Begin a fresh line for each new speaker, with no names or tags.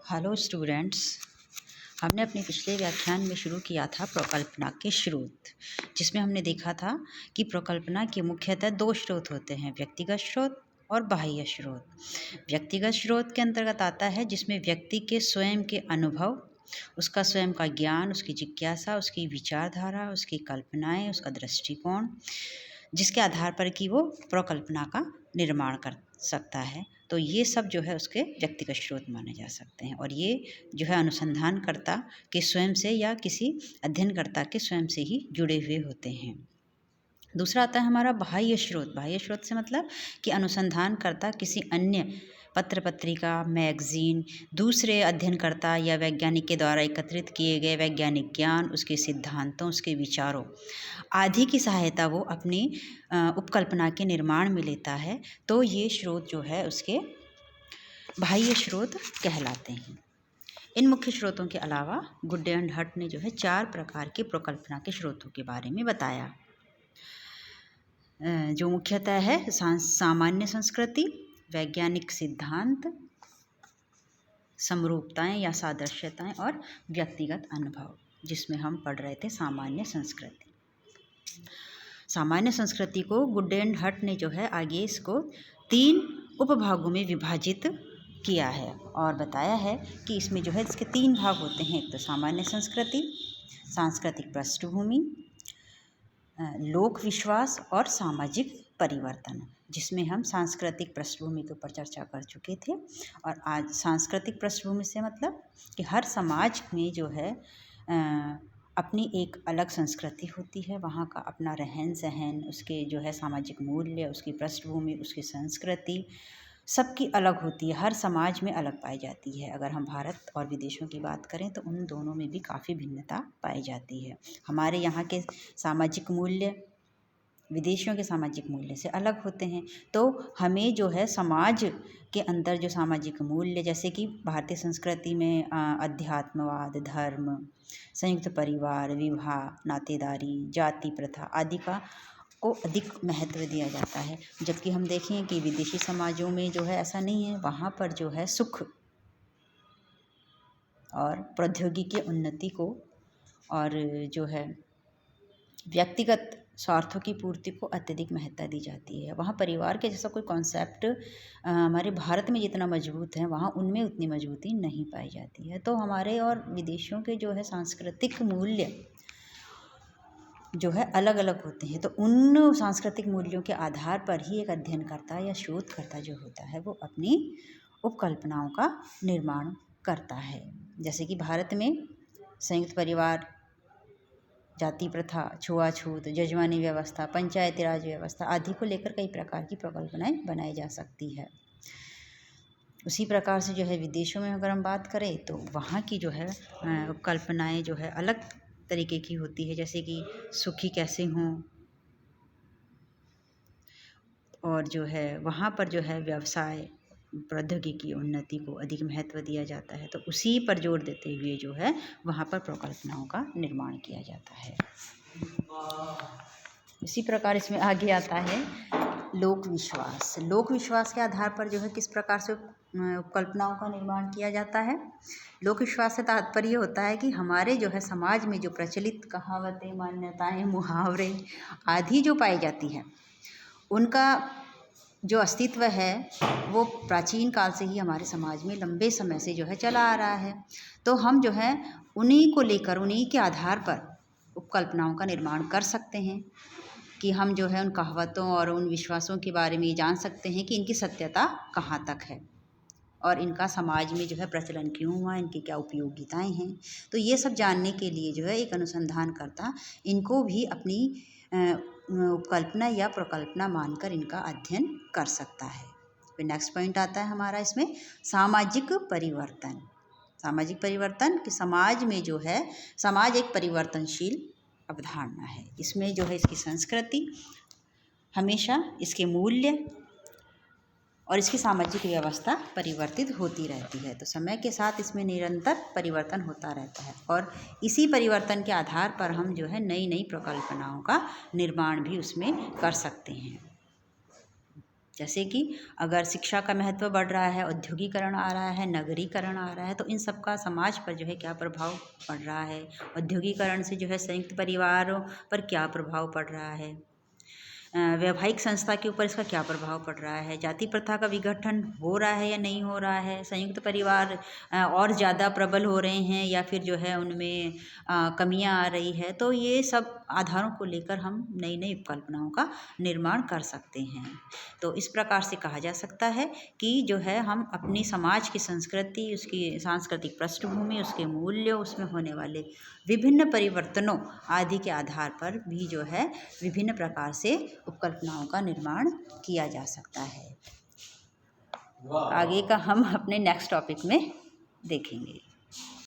Hello students. हमने अपने पिछले व्याख्यान में शुरू किया था प्रकल्पना के स्रोत, जिसमें हमने देखा था कि प्रकल्पना के मुख्यतः दो स्रोत होते हैं, व्यक्तिगत स्रोत और बाह्य स्रोत। व्यक्तिगत स्रोत के अंतर्गत आता है जिसमें व्यक्ति के स्वयं के अनुभव, उसका स्वयं का ज्ञान, उसकी जिज्ञासा, उसकी विचारधारा, उसकी कल्पनाएं, उसका दृष्टिकोण, जिसके आधार पर कि वो प्रकल्पना का निर्माण कर सकता है। तो ये सब जो है उसके व्यक्तिगत स्रोत माने जा सकते हैं और ये जो है अनुसंधानकर्ता के स्वयं से या किसी अध्ययनकर्ता के स्वयं से ही जुड़े हुए होते हैं। दूसरा आता है हमारा बाह्य स्रोत। बाह्य स्रोत से मतलब कि अनुसंधानकर्ता किसी अन्य पत्र पत्रिका, मैगजीन, दूसरे अध्ययनकर्ता या वैज्ञानिक के द्वारा एकत्रित किए गए वैज्ञानिक ज्ञान, उसके सिद्धांतों, उसके विचारों आदि की सहायता वो अपनी उपकल्पना के निर्माण में लेता है। तो ये स्रोत जो है उसके बाह्य स्रोत कहलाते हैं। इन मुख्य स्रोतों के अलावा गुड्डे एंड हट ने जो है 4 प्रकार के प्रकल्पना के स्रोतों के बारे में बताया, जो मुख्यतः है सामान्य संस्कृति, वैज्ञानिक सिद्धांत, समरूपताएं या सादृश्यताएं और व्यक्तिगत अनुभव, जिसमें हम पढ़ रहे थे सामान्य संस्कृति। सामान्य संस्कृति को गुड्डे एंड हट ने जो है आगे इसको 3 उपभागों में विभाजित किया है और बताया है कि इसमें जो है इसके 3 भाग होते हैं। एक तो सामान्य संस्कृति, सांस्कृतिक पृष्ठभूमि, लोक विश्वास और सामाजिक परिवर्तन, जिसमें हम सांस्कृतिक पृष्ठभूमि के ऊपर चर्चा कर चुके थे। और आज सांस्कृतिक पृष्ठभूमि से मतलब कि हर समाज में जो है अपनी एक अलग संस्कृति होती है, वहाँ का अपना रहन सहन, उसके जो है सामाजिक मूल्य, उसकी पृष्ठभूमि, उसकी संस्कृति सबकी अलग होती है, हर समाज में अलग पाई जाती है। अगर हम भारत और विदेशों की बात करें तो उन दोनों में भी काफ़ी भिन्नता पाई जाती है। हमारे यहाँ के सामाजिक मूल्य विदेशियों के सामाजिक मूल्य से अलग होते हैं। तो हमें जो है समाज के अंदर जो सामाजिक मूल्य, जैसे कि भारतीय संस्कृति में अध्यात्मवाद, धर्म, संयुक्त परिवार, विवाह, नातेदारी, जाति प्रथा आदि को अधिक महत्व दिया जाता है। जबकि हम देखें कि विदेशी समाजों में जो है ऐसा नहीं है, वहाँ पर जो है सुख और प्रौद्योगिकी उन्नति को और जो है व्यक्तिगत स्वार्थों की पूर्ति को अत्यधिक महत्ता दी जाती है। वहाँ परिवार के जैसा कोई कॉन्सेप्ट हमारे भारत में जितना मजबूत है, वहाँ उनमें उतनी मजबूती नहीं पाई जाती है। तो हमारे और विदेशों के जो है सांस्कृतिक मूल्य जो है अलग अलग होते हैं। तो उन सांस्कृतिक मूल्यों के आधार पर ही एक अध्ययनकर्ता या शोधकर्ता जो होता है वो अपनी उपकल्पनाओं का निर्माण करता है। जैसे कि भारत में संयुक्त परिवार, जाति प्रथा, छुआछूत, जजमानी व्यवस्था, पंचायती राज व्यवस्था आदि को लेकर कई प्रकार की प्रकल्पनाएं बनाई जा सकती है। उसी प्रकार से जो है विदेशों में अगर हम बात करें तो वहाँ की जो है कल्पनाएं जो है अलग तरीके की होती है। जैसे कि सुखी कैसे हों, और जो है वहाँ पर जो है व्यवसाय, प्रौद्योगिकी उन्नति को अधिक महत्व दिया जाता है। तो उसी पर जोर देते हुए जो है वहाँ पर प्रकल्पनाओं का निर्माण किया जाता है। इसी प्रकार इसमें आगे आता है लोक विश्वास। लोक विश्वास के आधार पर जो है किस प्रकार से उपकल्पनाओं का निर्माण किया जाता है। लोक विश्वास से तात्पर्य होता है कि हमारे जो है समाज में जो प्रचलित कहावतें, मान्यताएं, मुहावरे आदि जो पाई जाती है, उनका जो अस्तित्व है वो प्राचीन काल से ही हमारे समाज में लंबे समय से जो है चला आ रहा है। तो हम जो है उन्हीं को लेकर, उन्हीं के आधार पर उपकल्पनाओं का निर्माण कर सकते हैं कि हम जो है उन कहावतों और उन विश्वासों के बारे में जान सकते हैं कि इनकी सत्यता कहाँ तक है और इनका समाज में जो है प्रचलन क्यों हुआ, इनकी क्या उपयोगिताएं हैं। तो ये सब जानने के लिए जो है एक अनुसंधानकर्ता इनको भी अपनी उपकल्पना या प्रकल्पना मानकर इनका अध्ययन कर सकता है। फिर नेक्स्ट पॉइंट आता है हमारा इसमें सामाजिक परिवर्तन। सामाजिक परिवर्तन कि समाज में जो है, समाज एक परिवर्तनशील अवधारणा है। इसमें जो है इसकी संस्कृति हमेशा, इसके मूल्य और इसकी सामाजिक व्यवस्था परिवर्तित होती रहती है। तो समय के साथ इसमें निरंतर परिवर्तन होता रहता है और इसी परिवर्तन के आधार पर हम जो है नई नई प्रकल्पनाओं का निर्माण भी उसमें कर सकते हैं। जैसे कि अगर शिक्षा का महत्व बढ़ रहा है, औद्योगिकरण आ रहा है, नगरीकरण आ रहा है, तो इन सब का समाज पर जो है क्या प्रभाव पड़ रहा है। औद्योगिकरण से जो है संयुक्त परिवारों पर क्या प्रभाव पड़ रहा है, वैवाहिक संस्था के ऊपर इसका क्या प्रभाव पड़ रहा है, जाति प्रथा का विघटन हो रहा है या नहीं हो रहा है, संयुक्त परिवार और ज़्यादा प्रबल हो रहे हैं या फिर जो है उनमें कमियां आ रही है। तो ये सब आधारों को लेकर हम नई नई कल्पनाओं का निर्माण कर सकते हैं। तो इस प्रकार से कहा जा सकता है कि जो है हम अपनी समाज की संस्कृति, उसकी सांस्कृतिक पृष्ठभूमि, उसके मूल्य, उसमें होने वाले विभिन्न परिवर्तनों आदि के आधार पर भी जो है विभिन्न प्रकार से उपकल्पनाओं का निर्माण किया जा सकता है। आगे का हम अपने नेक्स्ट टॉपिक में देखेंगे।